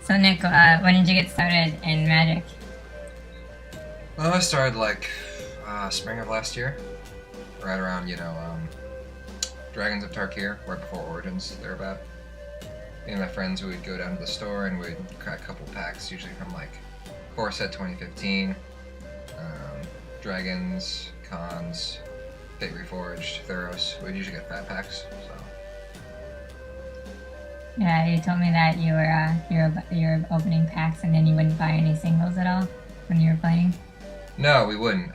So Nick, when did you get started in Magic? Well, I started like spring of last year, right around Dragons of Tarkir, right before Origins. Thereabout. Me and my friends would go down to the store and we'd crack a couple packs, usually from like Core Set 2015, Dragons, Cons, Fate Reforged, Theros. We'd usually get fat packs. So Yeah, you told me that you were opening packs and then you wouldn't buy any singles at all when you were playing. no, we wouldn't.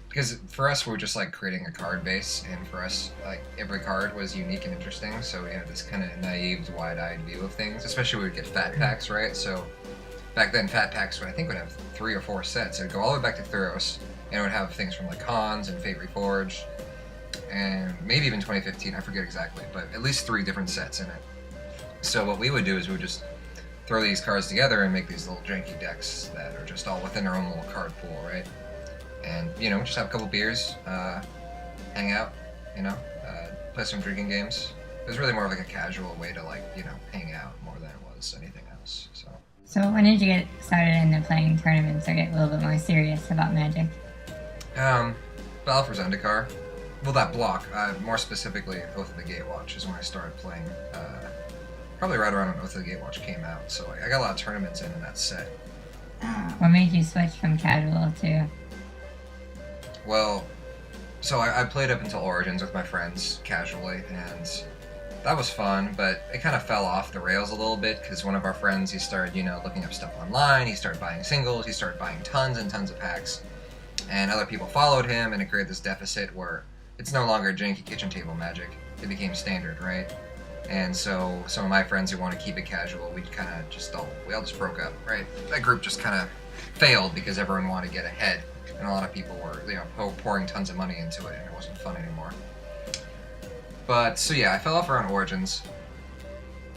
Because for us, we were just like creating a card base, and for us, like every card was unique and interesting. So we had this kind of naive, wide-eyed view of things. Especially we would get fat packs, right? So back then, fat packs I think would have 3 or 4 sets. It would go all the way back to Theros, and it would have things from like Cons and Fate Reforged, and maybe even 2015. I forget exactly, but at least 3 different sets in it. So what we would do is we would just throw these cards together and make these little janky decks that are just all within our own little card pool, right? And, just have a couple beers, hang out, play some drinking games. It was really more of like a casual way to hang out more than it was anything else, so. So when did you get started into playing tournaments or get a little bit more serious about Magic? Battle for Zendikar. Well, that block, more specifically, Oath of the Gatewatch is when I started playing, probably right around when Oath of the Gatewatch came out, so I got a lot of tournaments in that set. What made you switch from casual to... Well, so I played up until Origins with my friends casually, and that was fun, but it kind of fell off the rails a little bit because one of our friends, he started, looking up stuff online, he started buying singles, he started buying tons and tons of packs, and other people followed him, and it created this deficit where it's no longer janky kitchen table Magic, it became standard, right? And so some of my friends who want to keep it casual, we all just broke up, right? That group just kind of failed because everyone wanted to get ahead. And a lot of people were, pouring tons of money into it, and it wasn't fun anymore. But, so yeah, I fell off around Origins,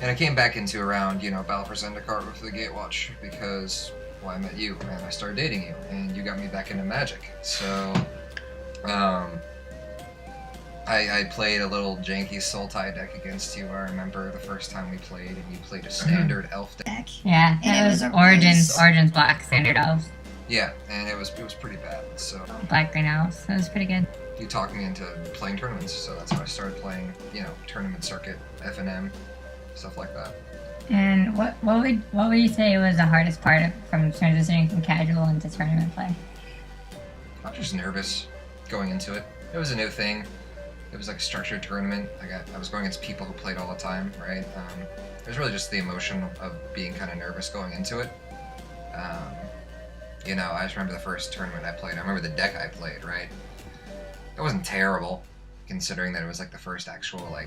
and I came back into around, Battle for Zendikar with the Gatewatch, because, well, I met you, and I started dating you, and you got me back into Magic. So, I played a little janky Sultai deck against you. I remember the first time we played, and you played a standard elf deck. Yeah, And it was Origins Black Standard Elves. Yeah, and it was pretty bad. So Black Green Elves. It was pretty good. you talked me into playing tournaments, so that's how I started playing, tournament circuit, FNM, stuff like that. And what would you say was the hardest part from transitioning from casual into tournament play? I was just nervous going into it. It was a new thing. It was like a structured tournament. I was going against people who played all the time, right? It was really just the emotion of being kind of nervous going into it. I just remember the first tournament I played. I remember the deck I played, right? It wasn't terrible, considering that it was like the first actual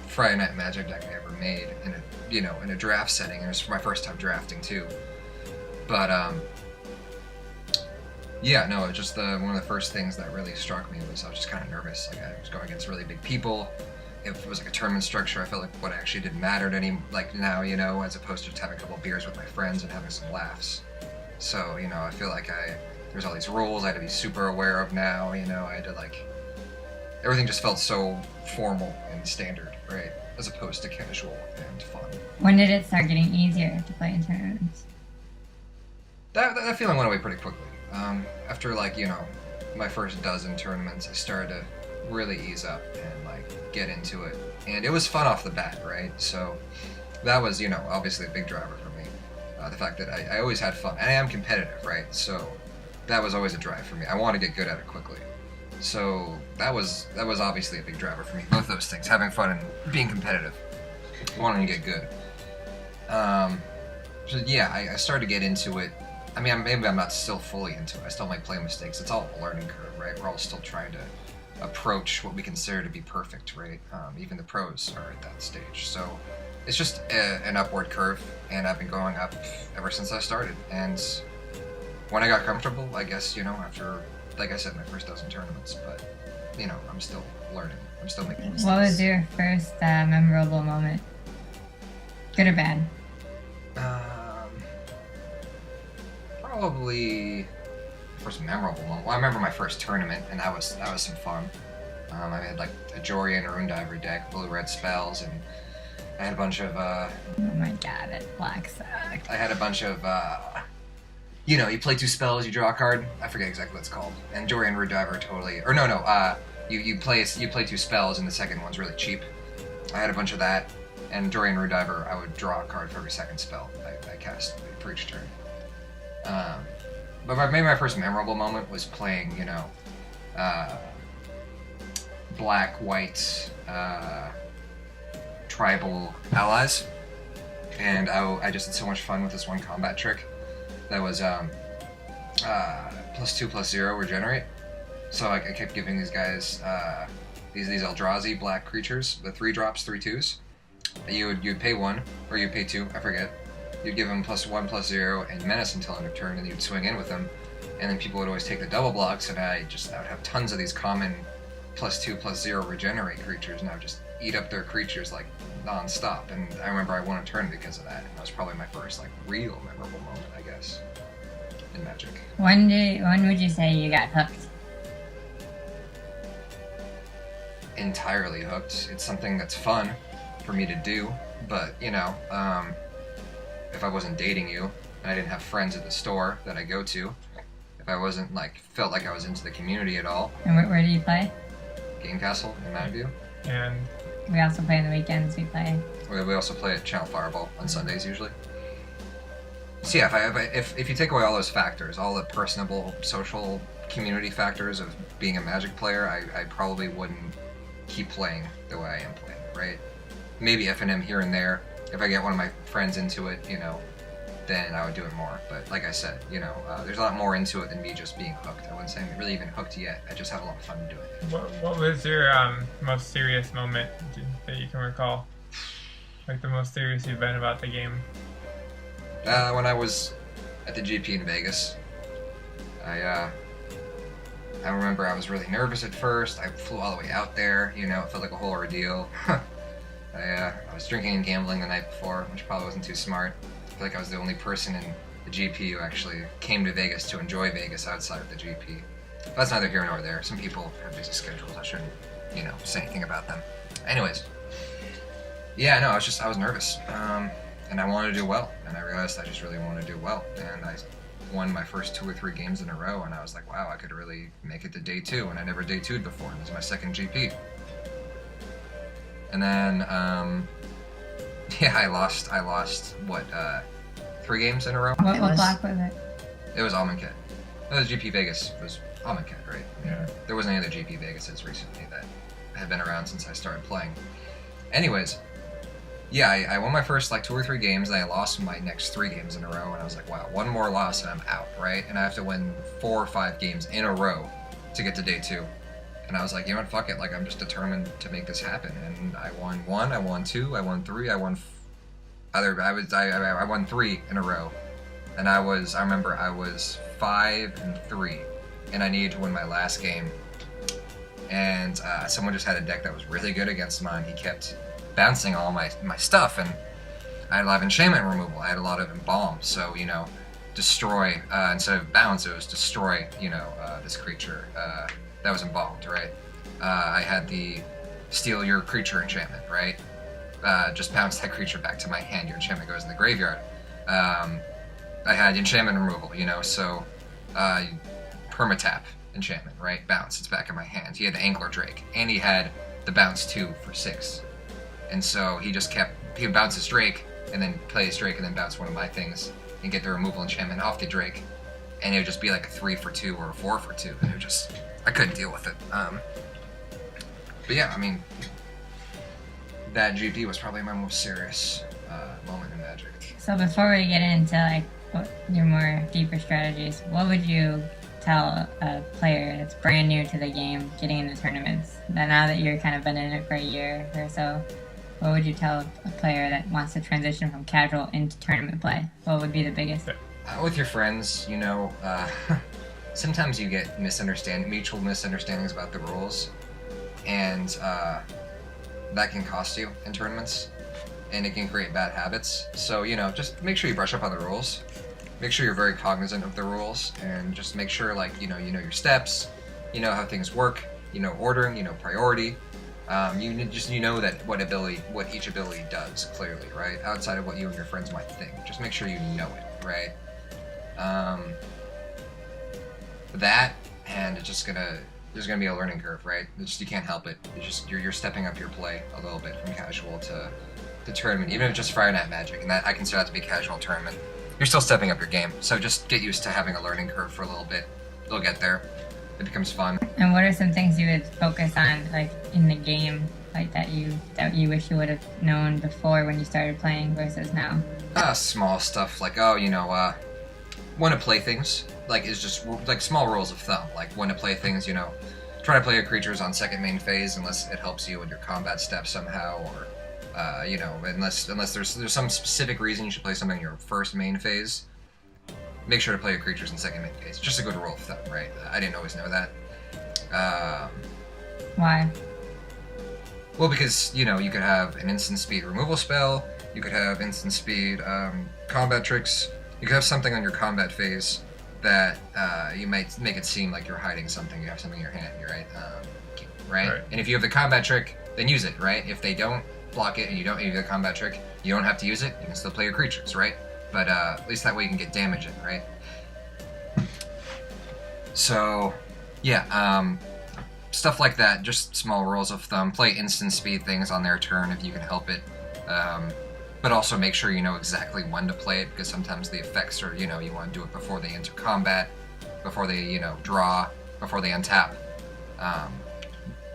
Friday Night Magic deck I ever made in a draft setting. It was my first time drafting too. But yeah, no, it just one of the first things that really struck me was I was just kind of nervous. Like I was going against really big people. If it was like a tournament structure, I felt like what actually did mattered now, as opposed to just having a couple of beers with my friends and having some laughs. So, I feel like there's all these rules I had to be super aware of now, I had to everything just felt so formal and standard, right? As opposed to casual and fun. When did it start getting easier to play in tournaments? That feeling went away pretty quickly. After my first dozen tournaments, I started to really ease up and get into it. And it was fun off the bat, right? So that was, obviously a big driver for me. The fact that I always had fun. And I am competitive, right? So that was always a drive for me. I want to get good at it quickly. So that was obviously a big driver for me. Both those things, having fun and being competitive, wanting to get good. So yeah, I started to get into it. I mean, maybe I'm not still fully into it. I still make play mistakes. It's all a learning curve, right? We're all still trying to approach what we consider to be perfect, right? Even the pros are at that stage. So it's just an upward curve, and I've been going up ever since I started. And when I got comfortable, I guess, after, like I said, my first dozen tournaments, but, I'm still learning. I'm still making mistakes. What was your first memorable moment? Good or bad? Probably first memorable moment. Well, I remember my first tournament, and that was some fun. I had a Jorian Rune Diver deck, blue-red spells, and I had a bunch of Oh my god, that black sucked. I had a bunch of you know, you play 2 spells, you draw a card. I forget exactly what it's called. And Dorian Rude Diver totally, or no, you play 2 spells, and the second one's really cheap. I had a bunch of that, and Dorian Rude Diver, I would draw a card for every second spell I cast for each turn. But maybe my first memorable moment was playing, you know, black, white, tribal allies, and I just had so much fun with this one combat trick that was +2/+0 regenerate. So I kept giving these guys these Eldrazi black creatures, the 3 drops, 3 2s. You'd pay 1 or you'd pay 2, I forget. You'd give them +1/+0 and menace until end of turn, and you'd swing in with them. And then people would always take the double blocks, and I would have tons of these common +2/+0 regenerate creatures, and I would just eat up their creatures like non-stop. And I remember I won a turn because of that. And that was probably my first like real memorable moment, I guess, in Magic. When would you say you got hooked? Entirely hooked. It's something that's fun for me to do, but you know, if I wasn't dating you and I didn't have friends at the store that I go to, if I wasn't felt like I was into the community at all. And where do you play? Game Castle in Mountain View. And We also play on the weekends. We play. We also play at Channel Fireball on Sundays usually. So yeah, if you take away all those factors, all the personable, social, community factors of being a Magic player, I probably wouldn't keep playing the way I am playing, right? Maybe FNM here and there. If I get one of my friends into it, you know, then I would do it more. But like I said, you know, there's a lot more into it than me just being hooked. I wouldn't say I'm really even hooked yet. I just have a lot of fun doing it. what was your most serious moment that you can recall? Like the most serious you've been about the game? When I was at the GP in Vegas, I remember I was really nervous at first. I flew all the way out there, you know, it felt like a whole ordeal. I was drinking and gambling the night before, which probably wasn't too smart. I feel like I was the only person in the GP who actually came to Vegas to enjoy Vegas outside of the GP. But that's neither here nor there. Some people have busy schedules. I shouldn't, you know, say anything about them. Anyways, yeah, no, I was nervous. And I wanted to do well, and I realized I just really wanted to do well, and I won my first 2 or 3 games in a row, and I was like, wow, I could really make it to day 2, and I never day 2'd before, and this is my second GP. And then, yeah, I lost, what, 3 games in a row? What block was it? It was Amonkhet. It was GP Vegas, it was Amonkhet, right? Yeah. There wasn't any other GP Vegases recently that had been around since I started playing. Anyways, yeah, I won my first 2 or 3 games, and I lost my next 3 games in a row, and I was like, wow, 1 more loss and I'm out, right? And I have to win 4 or 5 games in a row to get to day 2. And I was like, you know what, fuck it, I'm just determined to make this happen. And I won 1, I won 2, I won 3, I won I won 3 in a row. And I remember I was 5-3, and I needed to win my last game. And someone just had a deck that was really good against mine. He kept bouncing all my stuff, and I had a lot of enchantment removal. I had a lot of embalm, so, you know, destroy, instead of bounce, it was destroy, you know, this creature that was embalmed, right? I had the steal your creature enchantment, right? Just bounce that creature back to my hand, your enchantment goes in the graveyard. I had enchantment removal, you know, so permatap enchantment, right? Bounce, it's back in my hand. He had the Angler Drake, and he had the bounce 2 for 6. And so he would bounce his Drake, and then play his Drake, and then bounce one of my things, and get the removal enchantment off the Drake, and it would just be like a 3 for 2 or a 4 for 2, and I couldn't deal with it. But yeah, I mean, that GP was probably my most serious moment in Magic. So before we get into your more deeper strategies, what would you tell a player that's brand new to the game, getting into tournaments? Now that you're kind of been in it for a year or so, what would you tell a player that wants to transition from casual into tournament play? What would be the biggest? With your friends, you know, sometimes you get mutual misunderstandings about the rules, and that can cost you in tournaments, and it can create bad habits. So, you know, just make sure you brush up on the rules. Make sure you're very cognizant of the rules, and just make sure, you know your steps, you know how things work, you know ordering, you know priority. You know that what each ability does clearly, right? Outside of what you and your friends might think, just make sure you know it, right? That, and there's gonna be a learning curve, right? You can't help it. You're stepping up your play a little bit from casual to tournament, even if it's just Friday Night Magic, and that I consider that to be casual tournament. You're still stepping up your game, so just get used to having a learning curve for a little bit. You'll get there. It becomes fun. And what are some things you would focus on, like in the game, like that you wish you would have known before when you started playing versus now? Small stuff like when to play things. Like is just like small rules of thumb. Like when to play things, try to play your creatures on second main phase unless it helps you in your combat steps somehow, or unless there's some specific reason you should play something in your first main phase. Make sure to play your creatures in second main phase. Just a good rule of thumb, right? I didn't always know that. Why? Well, because you could have an instant speed removal spell. You could have instant speed combat tricks. You could have something on your combat phase that you might make it seem like you're hiding something. You have something in your hand, right? Right? And if you have the combat trick, then use it, right? If they don't block it and you don't use the combat trick, you don't have to use it. You can still play your creatures, right? But at least that way you can get damage in, right? So, yeah, stuff like that. Just small rules of thumb. Play instant speed things on their turn if you can help it. But also make sure you know exactly when to play it, because sometimes the effects are, you want to do it before they enter combat, before they, draw, before they untap.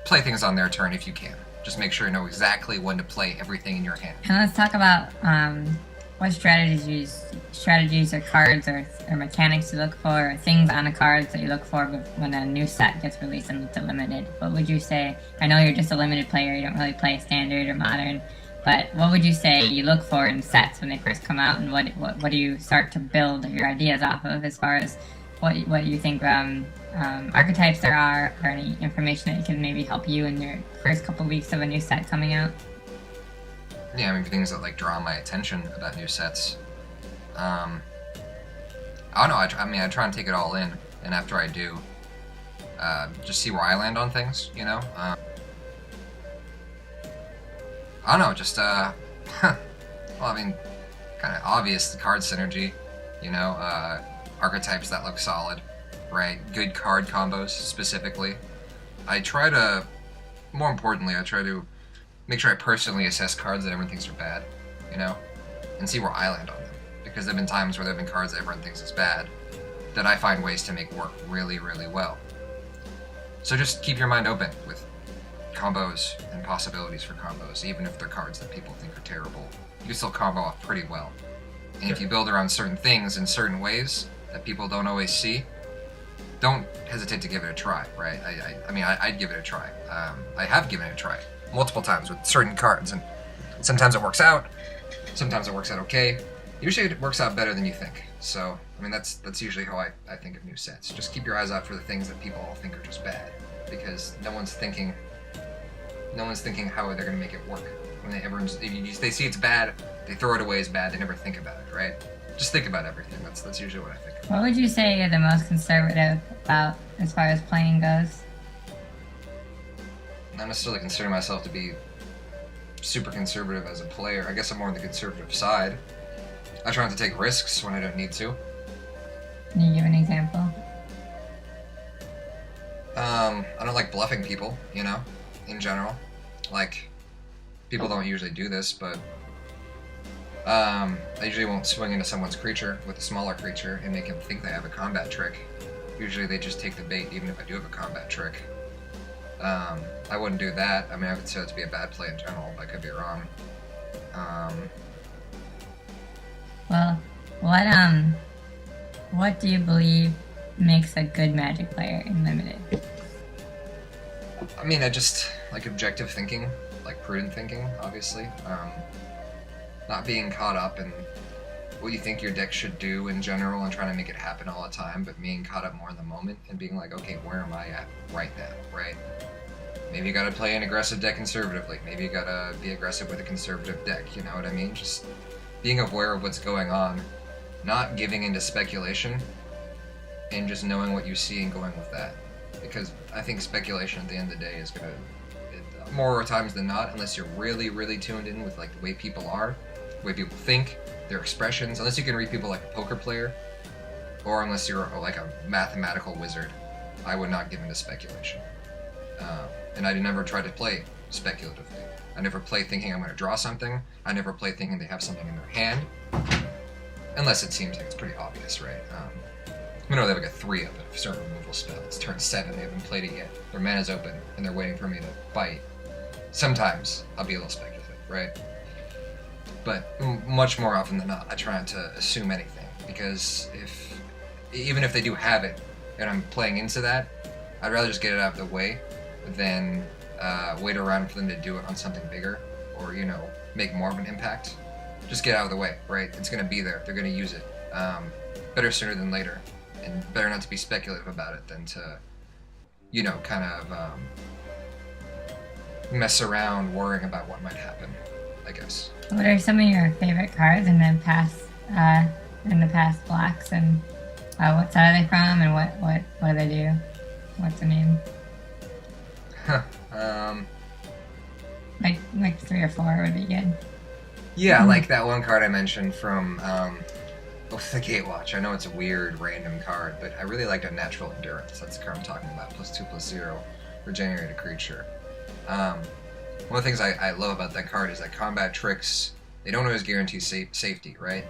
Play things on their turn if you can. Just make sure you know exactly when to play everything in your hand. And let's talk about what strategies or cards or mechanics you look for, or things on a card that you look for when a new set gets released and it's a limited. What would you say? I know you're just a limited player, you don't really play standard or modern, but what would you say you look for in sets when they first come out, and what do you start to build your ideas off of as far as what you think archetypes there are, or any information that can maybe help you in your first couple weeks of a new set coming out? Yeah, I mean, things that draw my attention about new sets. I don't know. I try and take it all in, and after I do, just see where I land on things. I don't know. Just well, I mean, kind of obvious the card synergy. Archetypes that look solid, right? Good card combos specifically. More importantly, I try to make sure I personally assess cards that everyone thinks are bad, and see where I land on them. Because there have been times where there have been cards that everyone thinks is bad that I find ways to make work really, really well. So just keep your mind open with combos and possibilities for combos, even if they're cards that people think are terrible. You can still combo off pretty well. And if you build around certain things in certain ways that people don't always see, don't hesitate to give it a try, right? I'd give it a try. I have given it a try multiple times with certain cards, and sometimes it works out, sometimes it works out okay. Usually it works out better than you think. So, that's usually how I think of new sets. Just keep your eyes out for the things that people all think are just bad, because no one's thinking how they're going to make it work. If they see it's bad, they throw it away as bad. They never think about it, right? Just think about everything. That's usually what I think. What would you say you're the most conservative about as far as playing goes? Not necessarily consider myself to be super conservative as a player. I guess I'm more on the conservative side. I try not to take risks when I don't need to. Can you give an example? I don't like bluffing people, in general. People don't usually do this, but I usually won't swing into someone's creature with a smaller creature and make them think they have a combat trick. Usually they just take the bait, even if I do have a combat trick. I wouldn't do that. I would consider it to be a bad play in general, but I could be wrong. Well, what do you believe makes a good Magic player in Limited? I just like objective thinking, prudent thinking, obviously. Not being caught up in what you think your deck should do in general and trying to make it happen all the time, but being caught up more in the moment and being like, okay, where am I at right now, right? Maybe you gotta play an aggressive deck conservatively. Maybe you gotta be aggressive with a conservative deck, you know what I mean? Just being aware of what's going on, not giving into speculation, and just knowing what you see and going with that. Because I think speculation at the end of the day is gonna... more times than not, unless you're really, really tuned in with like the way people are, the way people think, their expressions, unless you can read people like a poker player, or unless you're like a mathematical wizard, I would not give into speculation. And I never try to play speculatively. I never play thinking I'm going to draw something. I never play thinking they have something in their hand, unless it seems like it's pretty obvious, right? They have like a 3 up at a certain removal spell. It's turn 7, they haven't played it yet. Their mana's open, and they're waiting for me to bite. Sometimes I'll be a little speculative, right? But much more often than not, I try not to assume anything, because even if they do have it, and I'm playing into that, I'd rather just get it out of the way than wait around for them to do it on something bigger, or, make more of an impact. Just get it out of the way, right? It's going to be there. They're going to use it. Better sooner than later. And better not to be speculative about it than to, mess around worrying about what might happen, I guess. What are some of your favorite cards in the past blocks, and what side are they from, and what do they do? What's the name? Like 3 or 4 would be good. Yeah, like that one card I mentioned from the Gatewatch. I know it's a weird, random card, but I really liked Unnatural Endurance. That's the card I'm talking about. +2/+0, regenerate a creature. One of the things I love about that card is that combat tricks, they don't always guarantee safety, right?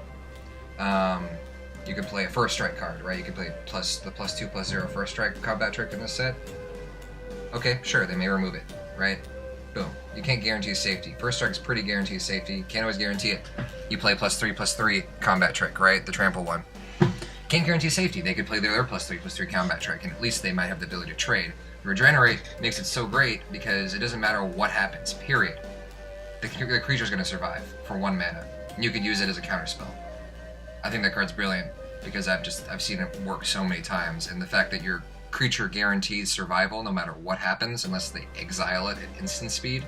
You could play a First Strike card, right? You could play the +2/+0 First Strike combat trick in this set. Okay, sure, they may remove it, right? Boom. You can't guarantee safety. First Strike's pretty guaranteed safety. Can't always guarantee it. You play +3/+3 combat trick, right? The trample one. Can't guarantee safety. They could play their +3/+3 combat trick, and at least they might have the ability to trade. Regenerate makes it so great because it doesn't matter what happens, period. The creature's going to survive for 1 mana. And you could use it as a counterspell. I think that card's brilliant because I've seen it work so many times, and the fact that your creature guarantees survival no matter what happens unless they exile it at instant speed.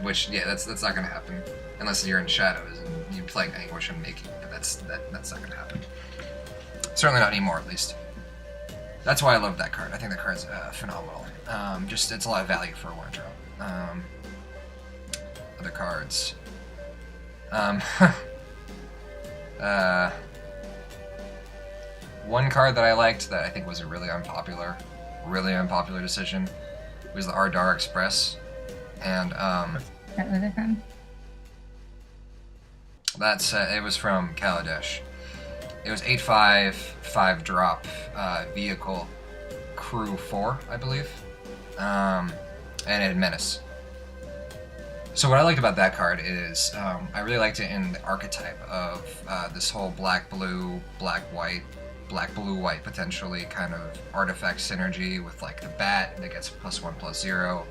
Which, yeah, that's not going to happen unless you're in Shadows and you play Anguish and Making. That's not going to happen. Certainly not anymore, at least. That's why I love that card. I think that card's phenomenal. It's a lot of value for a 1-drop. Other cards. One card that I liked that I think was a really unpopular decision was the Ardar Express. And, What was it from? it was from Kaladesh. It was 8/5, 5-drop, vehicle, crew 4, I believe. And it had Menace. So what I liked about that card is, I really liked it in the archetype of this whole black-blue, black-white, black-blue-white potentially kind of artifact synergy with like the bat that gets +1/+0,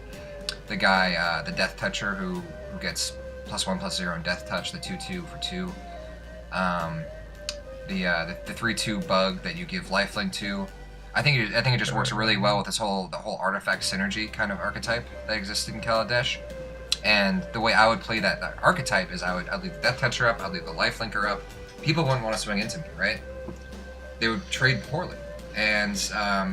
the guy, the Death Toucher who gets +1/+0 and Death Touch, the 2/2 for 2, the 3/2 bug that you give lifelink to. I think it just works really well with the whole artifact synergy kind of archetype that existed in Kaladesh. And the way I would play that archetype is I'd leave the Death Toucher up, I'd leave the lifelinker up. People wouldn't want to swing into me, right? They would trade poorly. And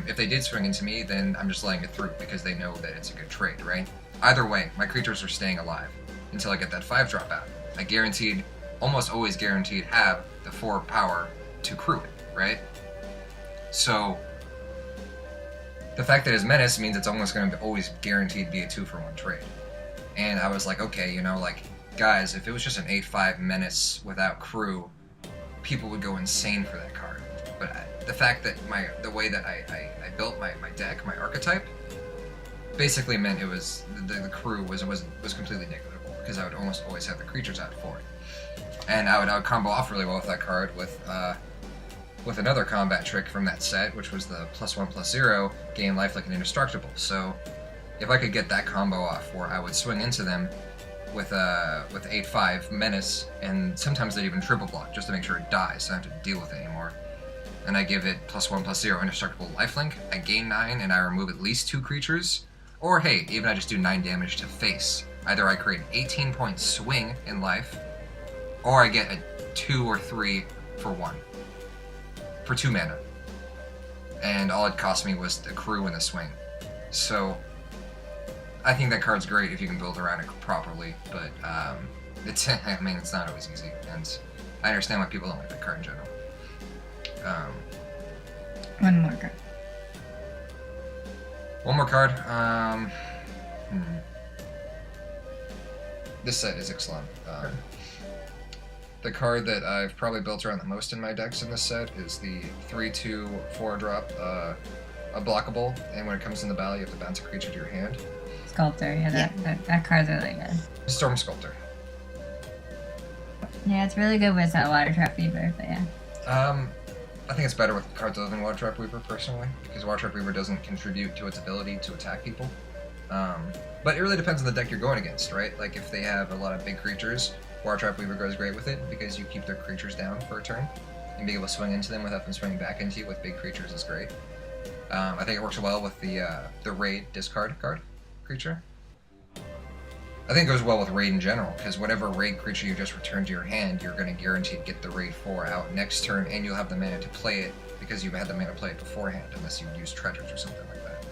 if they did swing into me, then I'm just letting it through because they know that it's a good trade, right? Either way, my creatures are staying alive until I get that 5-drop out. I almost always guaranteed, have the 4 power to crew it, right? So the fact that it's Menace means it's almost going to always guaranteed be a 2-for-1 trade. And I was like, okay, guys, if it was just an 8/5 Menace without crew, people would go insane for that card. But the fact that the way that I built my deck, my archetype, basically meant it was the crew was completely negligible because I would almost always have the creatures out for it, and I would combo off really well with that card with another combat trick from that set, which was the +1/+0 gain life like an indestructible. So if I could get that combo off where I would swing into them with 8/5 Menace, and sometimes they'd even triple block just to make sure it dies, so I don't have to deal with it anymore. And I give it +1/+0 indestructible lifelink, I gain 9, and I remove at least 2 creatures. Or hey, even I just do 9 damage to face. Either I create an 18-point swing in life, or I get a 2 or 3 for 1. For 2 mana. And all it cost me was the crew and the swing. So I think that card's great if you can build around it properly, but it's I mean it's not always easy, and I understand why people don't like that card in general. One more card. One more card. This set is Ixalan. The card that I've probably built around the most in my decks in this set is the 3/2 4-drop, a blockable, and when it comes in the battle, you have to bounce a creature to your hand. Sculptor, yeah, that card's really good. Storm Sculptor. Yeah, it's really good with Water Trap Weaver, but yeah. I think it's better with cards other than Water Trap Weaver, personally, because Water Trap Weaver doesn't contribute to its ability to attack people. But it really depends on the deck you're going against, right? Like, if they have a lot of big creatures, Water Trap Weaver goes great with it, because you keep their creatures down for a turn, and being able to swing into them without them swinging back into you with big creatures is great. I think it works well with the Raid discard card creature. I think it goes well with Raid in general, because whatever Raid creature you just returned to your hand, you're going to guarantee to get the Raid 4 out next turn, and you'll have the mana to play it, because you had the mana to play it beforehand, unless you use treasures or something like that.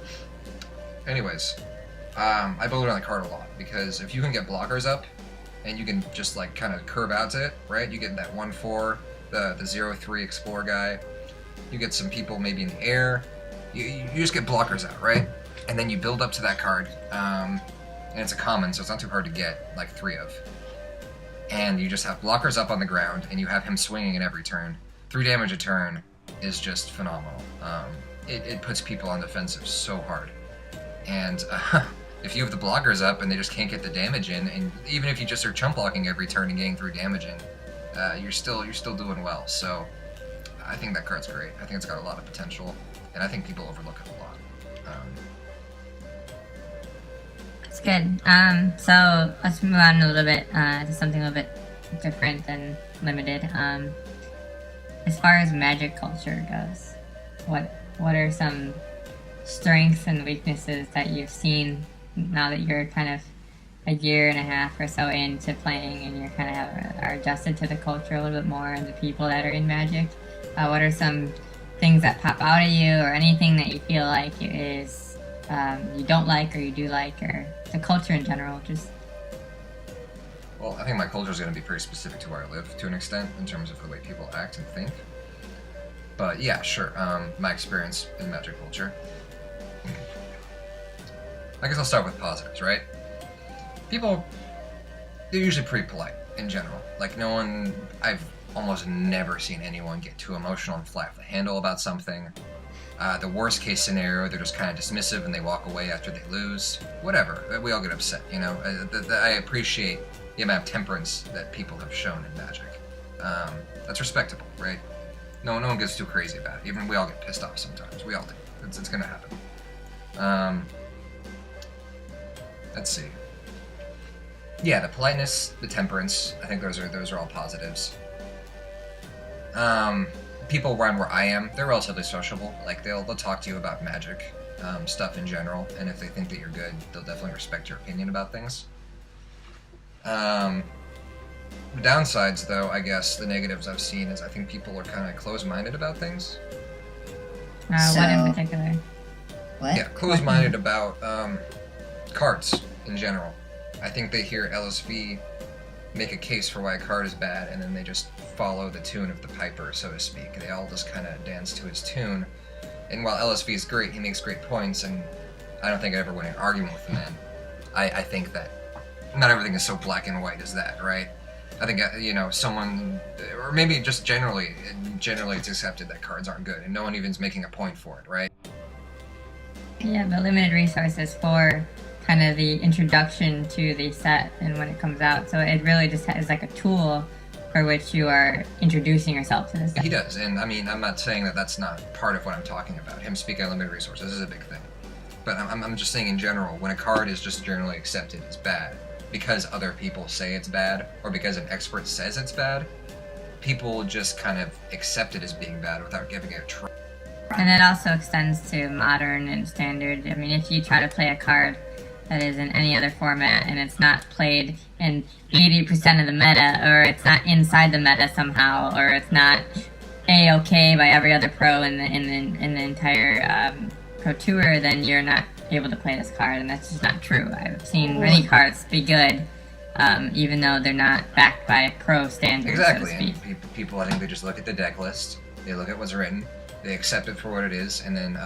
Anyways, I build around the card a lot, because if you can get blockers up, and you can just like kind of curve out to it, right? You get that 1/4, the 0/3 Explore guy, you get some people maybe in the air, you just get blockers out, right? And then you build up to that card, and it's a common, so it's not too hard to get, like 3 of. And you just have blockers up on the ground, and you have him swinging in every turn. 3 damage a turn is just phenomenal. It puts people on defensive so hard. And if you have the blockers up and they just can't get the damage in, and even if you just are chump blocking every turn and getting 3 damage in, you're still doing well. So I think that card's great. I think it's got a lot of potential, and I think people overlook it a lot. It's good. So let's move on a little bit to something a little bit different and limited. As far as Magic culture goes, what are some strengths and weaknesses that you've seen now that you're kind of a year and a half or so into playing, and you're kind of are adjusted to the culture a little bit more and the people that are in Magic? What are some things that pop out at you, or anything that you feel like is you don't like or you do like, or the culture in general? Just Well, I think my culture is going to be pretty specific to where I live to an extent in terms of the way people act and think. But yeah, sure. My experience in Magic culture. I guess I'll start with positives, right? People, they're usually pretty polite in general. Like, I've almost never seen anyone get too emotional and fly off the handle about something. The worst case scenario, they're just kind of dismissive and they walk away after they lose. Whatever. We all get upset, you know? I appreciate the amount of temperance that people have shown in Magic. That's respectable, right? No one gets too crazy about it. Even we all get pissed off sometimes. We all do. It's gonna happen. Let's see. Yeah, the politeness, the temperance, I think those are all positives. People around where I am, they're relatively sociable. Like, they'll talk to you about Magic stuff in general, and if they think that you're good, they'll definitely respect your opinion about things. The downsides, though, I guess, the negatives I've seen is I think people are kind of closed-minded about things. what in particular? What? Yeah, closed-minded about cards in general. I think they hear LSV make a case for why a card is bad, and then they just follow the tune of the piper, so to speak. They all just kind of dance to his tune. And while LSV is great, he makes great points, and I don't think I'd ever win an argument with the man. I think that not everything is so black and white as that, right? I think, someone, or maybe just generally it's accepted that cards aren't good, and no one even's making a point for it, right? Yeah, the limited resources for kind of the introduction to the set and when it comes out. So it really just is like a tool for which you are introducing yourself to the set. He does, and I mean, I'm not saying that that's not part of what I'm talking about. Him speaking on limited resources is a big thing. But I'm just saying in general, when a card is just generally accepted as bad, because other people say it's bad, or because an expert says it's bad, people just kind of accept it as being bad without giving it a try. And it also extends to modern and standard. I mean, if you try to play a card that is in any other format and it's not played in 80% of the meta, or it's not inside the meta somehow, or it's not A-OK by every other pro in the entire pro tour, then you're not able to play this card, and that's just not true. I've seen many cards be good, even though they're not backed by a pro standard. Exactly, So to speak. and people, I think they just look at the deck list, they look at what's written, they accept it for what it is, and then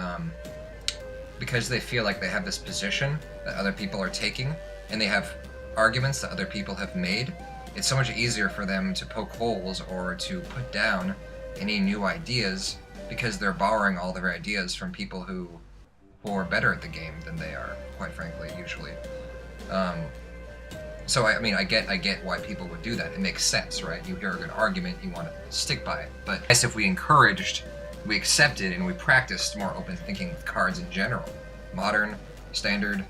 because they feel like they have this position that other people are taking, and they have arguments that other people have made, it's so much easier for them to poke holes or to put down any new ideas because they're borrowing all their ideas from people who are better at the game than they are, quite frankly, usually. So I mean, I get why people would do that. It makes sense, right? You hear a good argument, you want to stick by it. But I guess if we accepted, and we practiced more open thinking with cards in general, modern, standard,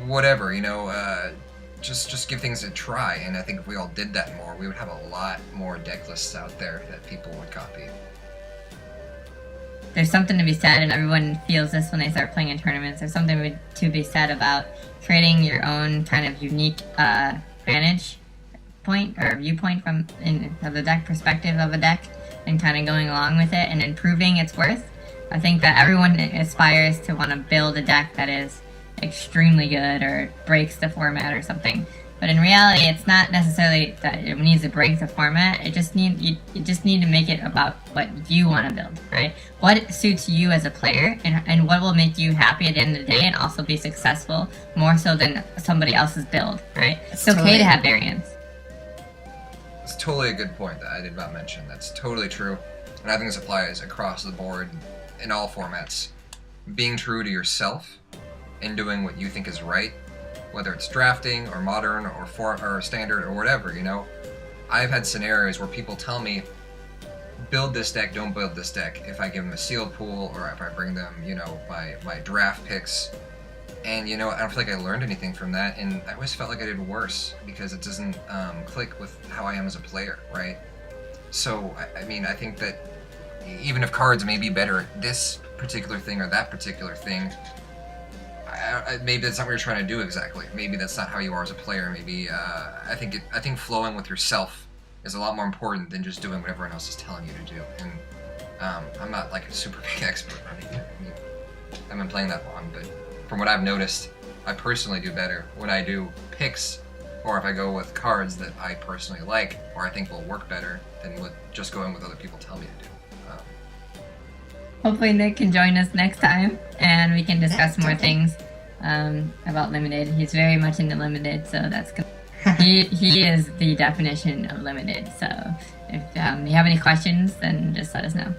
whatever, just give things a try. And I think if we all did that more, we would have a lot more deck lists out there that people would copy. There's something to be said, and everyone feels this when they start playing in tournaments. There's something to be said about creating your own kind of unique vantage point or viewpoint from the deck perspective of a deck, and kind of going along with it and improving its worth. I think that everyone aspires to want to build a deck that is extremely good or breaks the format or something. But in reality, it's not necessarily that it needs to break the format. You just need to make it about what you want to build, right? What suits you as a player, and what will make you happy at the end of the day and also be successful more so than somebody else's build, right? It's okay to have variance. It's totally a good point that I did not mention. That's totally true. And I think this applies across the board in all formats. Being true to yourself and doing what you think is right, whether it's drafting or modern or standard or whatever, I've had scenarios where people tell me, build this deck, don't build this deck, if I give them a sealed pool or if I bring them, my draft picks. And, I don't feel like I learned anything from that, and I always felt like I did worse because it doesn't click with how I am as a player, right? So, I mean, I think that even if cards may be better at this particular thing or that particular thing, maybe that's not what you're trying to do exactly. Maybe that's not how you are as a player. Maybe I think flowing with yourself is a lot more important than just doing what everyone else is telling you to do. And I'm not like a super big expert on it. I mean, I haven't been playing that long, but from what I've noticed, I personally do better when I do picks, or if I go with cards that I personally like or I think will work better than with just going with other people tell me to do. Hopefully Nick can join us next time, and we can discuss more things about limited. He's very much into limited, so that's good. He is the definition of limited. So if you have any questions, then just let us know.